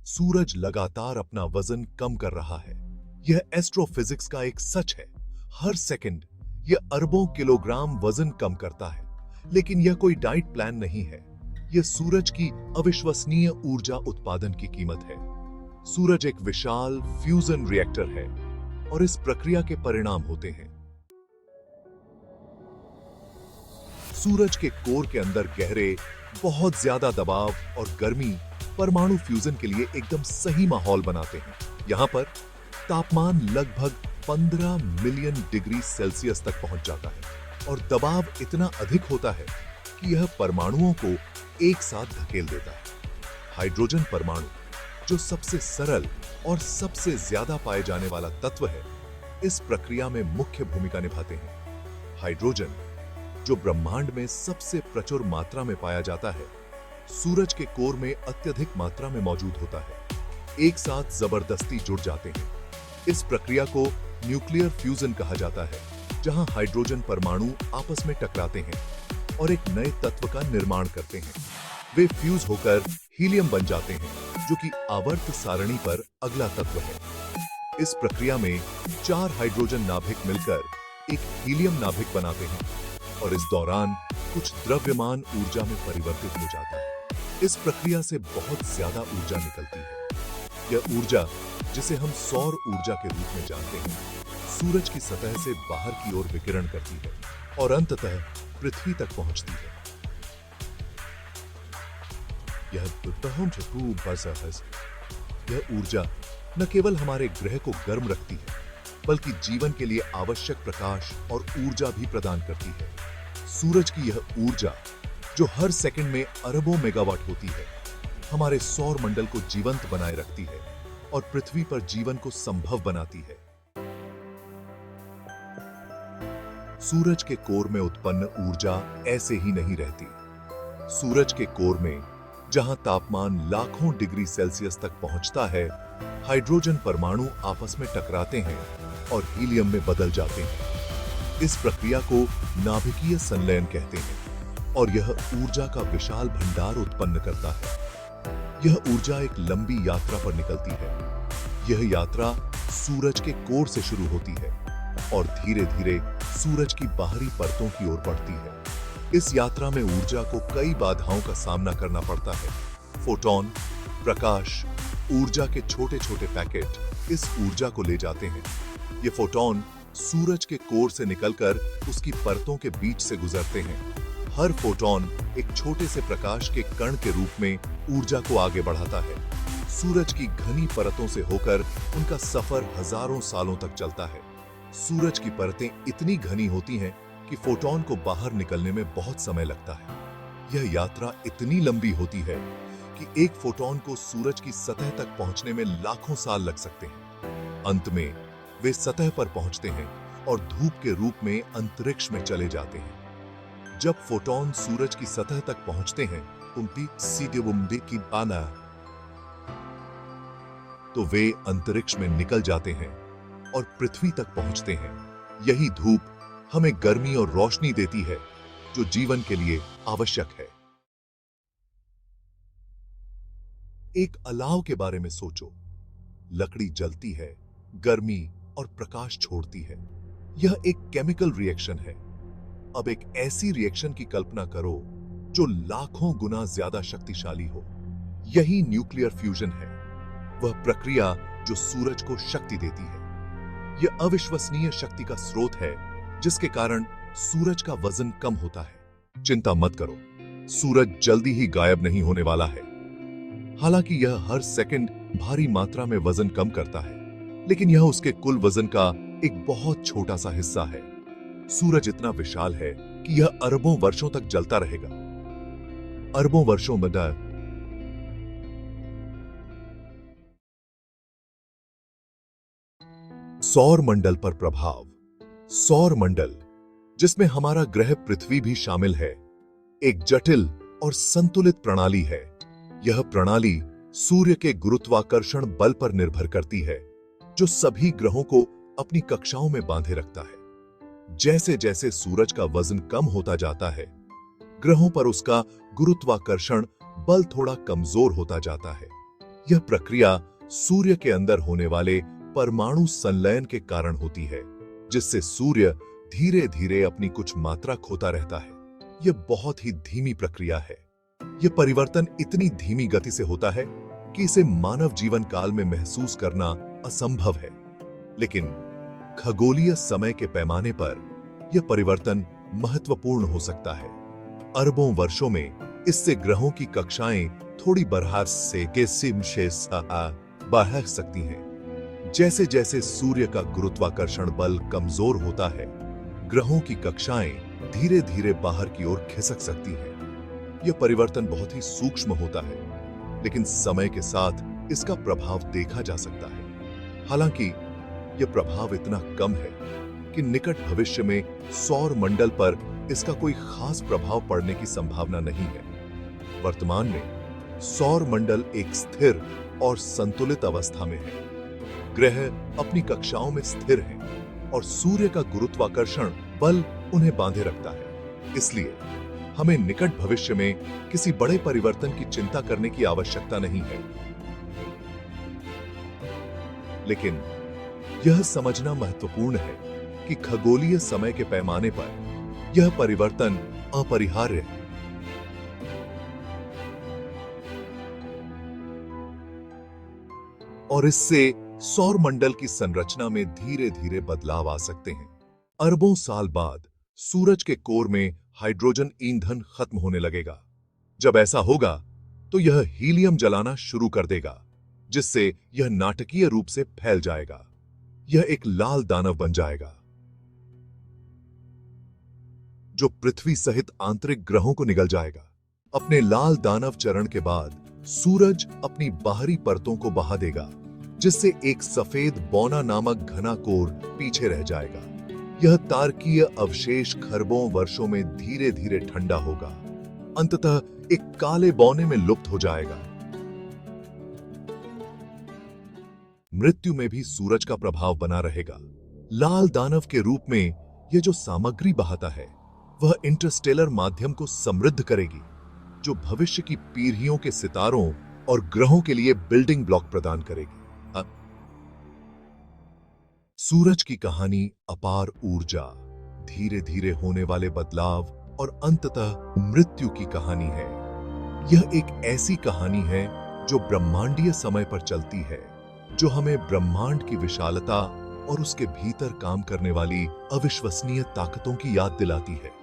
सूरज लगातार अपना वजन कम कर रहा है। यह एस्ट्रोफिजिक्स का एक सच है। हर सेकंड यह अरबों किलोग्राम वजन कम करता है। लेकिन यह कोई डाइट प्लान नहीं है। यह सूरज की अविश्वसनीय ऊर्जा उत्पादन की कीमत है। सूरज एक विशाल फ्यूजन रिएक्टर है और इस प्रक्रिया के परिणाम होते हैं। सूरज के कोर के अंदर गहरे, बहुत ज्यादा दबाव और गर्मी परमाणु फ्यूजन के लिए एकदम सही माहौल बनाते हैं। यहाँ पर तापमान लगभग 15 मिलियन डिग्री सेल्सियस तक पहुंच जाता है और दबाव इतना अधिक होता है कि यह परमाणुओं को एक साथ धकेल देता है। हाइड्रोजन परमाणु, जो सबसे सरल और सबसे ज्यादा पाए जाने वाला तत्व है, इस प्रक्रिया में मुख्य भूमिका निभाते हैं। हाइड्रोजन, जो ब्रह्मांड में सबसे प्रचुर मात्रा में पाया जाता है, सूरज के कोर में अत्यधिक मात्रा में मौजूद होता है। एक साथ जबरदस्ती जुड़ जाते हैं। इस प्रक्रिया को न्यूक्लियर फ्यूजन कहा जाता है, जहां हाइड्रोजन परमाणु आपस में टकराते हैं और एक नए तत्व का निर्माण करते हैं। वे फ्यूज होकर हीलियम बन जाते हैं, जो कि आवर्त सारणी पर अगला तत्व है। इस प्रक्रिया में 4 हाइड्रोजन नाभिक मिलकर एक हीलियम नाभिक बनाते हैं और इस दौरान कुछ द्रव्यमान ऊर्जा में परिवर्तित हो जाता है। इस प्रक्रिया से बहुत ज्यादा ऊर्जा निकलती है। यह ऊर्जा, जिसे हम सौर ऊर्जा के रूप में जानते हैं, सूरज की सतह से बाहर की ओर विकिरण करती है और अंततः पृथ्वी तक पहुंचती है। यह ऊर्जा न केवल हमारे ग्रह को गर्म रखती है, बल्कि जीवन के लिए आवश्यक प्रकाश और ऊर्जा भी प्रदान करती है। सूरज की यह ऊर्जा, जो हर सेकंड में अरबों मेगावाट होती है, हमारे सौर मंडल को जीवंत बनाए रखती है और पृथ्वी पर जीवन को संभव बनाती है। सूरज के कोर में उत्पन्न ऊर्जा ऐसे ही नहीं रहती। सूरज के कोर में, जहां तापमान लाखों डिग्री सेल्सियस तक पहुंचता है, हाइड्रोजन परमाणु आपस में टकराते हैं और हीलियम में बदल जाते हैं। इस प्रक्रिया को नाभिकीय संलयन कहते हैं और यह ऊर्जा का विशाल भंडार उत्पन्न करता है। यह ऊर्जा एक लंबी यात्रा पर निकलती है। यह यात्रा सूरज के कोर से शुरू होती है और धीरे-धीरे सूरज की बाहरी परतों की ओर बढ़ती है। इस यात्रा में ऊर्जा को कई बाधाओं का सामना करना पड़ता है। फोटॉन, प्रकाश, ऊर्जा के छोटे-छोटे पैकेट इस ऊर्जा को ले जाते हैं। ये फोटॉन सूरज के कोर से निकलकर उसकी परतों के बीच से गुजरते हैं। हर फोटॉन एक छोटे से प्रकाश के कण के रूप में ऊर्जा को आगे बढ़ाता है। सूरज की घनी परतों से होकर उनका सफर हजारों सालों तक चलता है। सूरज की परतें इतनी घनी होती हैं कि फोटॉन को बाहर निकलने में बहुत समय लगता है। यह यात्रा इतनी लंबी होती है कि एक फोटॉन को सूरज की सतह तक पहुंचने में लाखों साल लग सकते हैं। अंत में वे सतह पर पहुंचते हैं और धूप के रूप में अंतरिक्ष में चले जाते हैं। जब फोटॉन सूरज की सतह तक पहुंचते हैं, तो वे अंतरिक्ष में निकल जाते हैं और पृथ्वी तक पहुंचते हैं। यही धूप हमें गर्मी और रोशनी देती है, जो जीवन के लिए आवश्यक है। एक अलाव के बारे में सोचो। लकड़ी जलती है, गर्मी और प्रकाश छोड़ती है। यह एक केमिकल रिएक्शन है। अब एक ऐसी रिएक्शन की कल्पना करो जो लाखों गुना ज्यादा शक्तिशाली हो। यही न्यूक्लियर फ्यूजन है, वह प्रक्रिया जो सूरज को शक्ति देती है। यह अविश्वसनीय शक्ति का स्रोत है, जिसके कारण सूरज का वजन कम होता है। चिंता मत करो, सूरज जल्दी ही गायब नहीं होने वाला है। हालांकि यह हर सेकंड भारी मात्रा में वजन कम करता है, लेकिन यह उसके कुल वजन का एक बहुत छोटा सा हिस्सा है। सूरज इतना विशाल है कि यह अरबों वर्षों तक जलता रहेगा। अरबों वर्षों में सौर मंडल पर प्रभाव। सौर मंडल, जिसमें हमारा ग्रह पृथ्वी भी शामिल है, एक जटिल और संतुलित प्रणाली है। यह प्रणाली सूर्य के गुरुत्वाकर्षण बल पर निर्भर करती है, जो सभी ग्रहों को अपनी कक्षाओं में बांधे रखता है। जैसे जैसे सूरज का वजन कम होता जाता है, ग्रहों पर उसका गुरुत्वाकर्षण बल थोड़ा कमजोर होता जाता है। यह प्रक्रिया सूर्य के अंदर होने वाले परमाणु संलयन के कारण होती है, जिससे सूर्य धीरे धीरे अपनी कुछ मात्रा खोता रहता है। यह बहुत ही धीमी प्रक्रिया है। यह परिवर्तन इतनी धीमी गति से होता है कि इसे मानव जीवन काल में महसूस करना असंभव है। लेकिन खगोलीय समय के पैमाने पर यह परिवर्तन महत्वपूर्ण हो सकता है। अरबों वर्षों में इससे ग्रहों की कक्षाएं थोड़ी बढ़ा सकती हैं। जैसे जैसे सूर्य का गुरुत्वाकर्षण बल कमजोर होता है, ग्रहों की कक्षाएं धीरे धीरे बाहर की ओर खिसक सकती हैं। यह परिवर्तन बहुत ही सूक्ष्म होता है, लेकिन समय के साथ इसका प्रभाव देखा जा सकता है। हालांकि यह प्रभाव इतना कम है कि निकट भविष्य में सौर मंडल पर इसका कोई खास प्रभाव पड़ने की संभावना नहीं है। वर्तमान में सौर मंडल एक स्थिर और संतुलित अवस्था में है। ग्रह अपनी कक्षाओं में स्थिर हैं और सूर्य का गुरुत्वाकर्षण बल उन्हें बांधे रखता है। इसलिए हमें निकट भविष्य में किसी बड़े परिवर्तन की चिंता करने की आवश्यकता नहीं है। लेकिन यह समझना महत्वपूर्ण है कि खगोलीय समय के पैमाने पर यह परिवर्तन अपरिहार्य है। और इससे सौर मंडल की संरचना में धीरे धीरे बदलाव आ सकते हैं। अरबों साल बाद सूरज के कोर में हाइड्रोजन ईंधन खत्म होने लगेगा। जब ऐसा होगा तो यह हीलियम जलाना शुरू कर देगा, जिससे यह नाटकीय रूप से फैल जाएगा। यह एक लाल दानव बन जाएगा जो पृथ्वी सहित आंतरिक ग्रहों को निगल जाएगा। अपने लाल दानव चरण के बाद सूरज अपनी बाहरी परतों को बहा देगा, जिससे एक सफेद बौना नामक घना कोर पीछे रह जाएगा। यह तारकीय अवशेष खरबों वर्षों में धीरे धीरे ठंडा होगा, अंततः एक काले बौने में लुप्त हो जाएगा। मृत्यु में भी सूरज का प्रभाव बना रहेगा। लाल दानव के रूप में यह जो सामग्री बहाता है, वह इंटरस्टेलर माध्यम को समृद्ध करेगी, जो भविष्य की पीढ़ियों के सितारों और ग्रहों के लिए बिल्डिंग ब्लॉक प्रदान करेगी। सूरज की कहानी अपार ऊर्जा, धीरे धीरे होने वाले बदलाव और अंततः मृत्यु की कहानी है। यह एक ऐसी कहानी है जो ब्रह्मांडीय समय पर चलती है, जो हमें ब्रह्मांड की विशालता और उसके भीतर काम करने वाली अविश्वसनीय ताकतों की याद दिलाती है।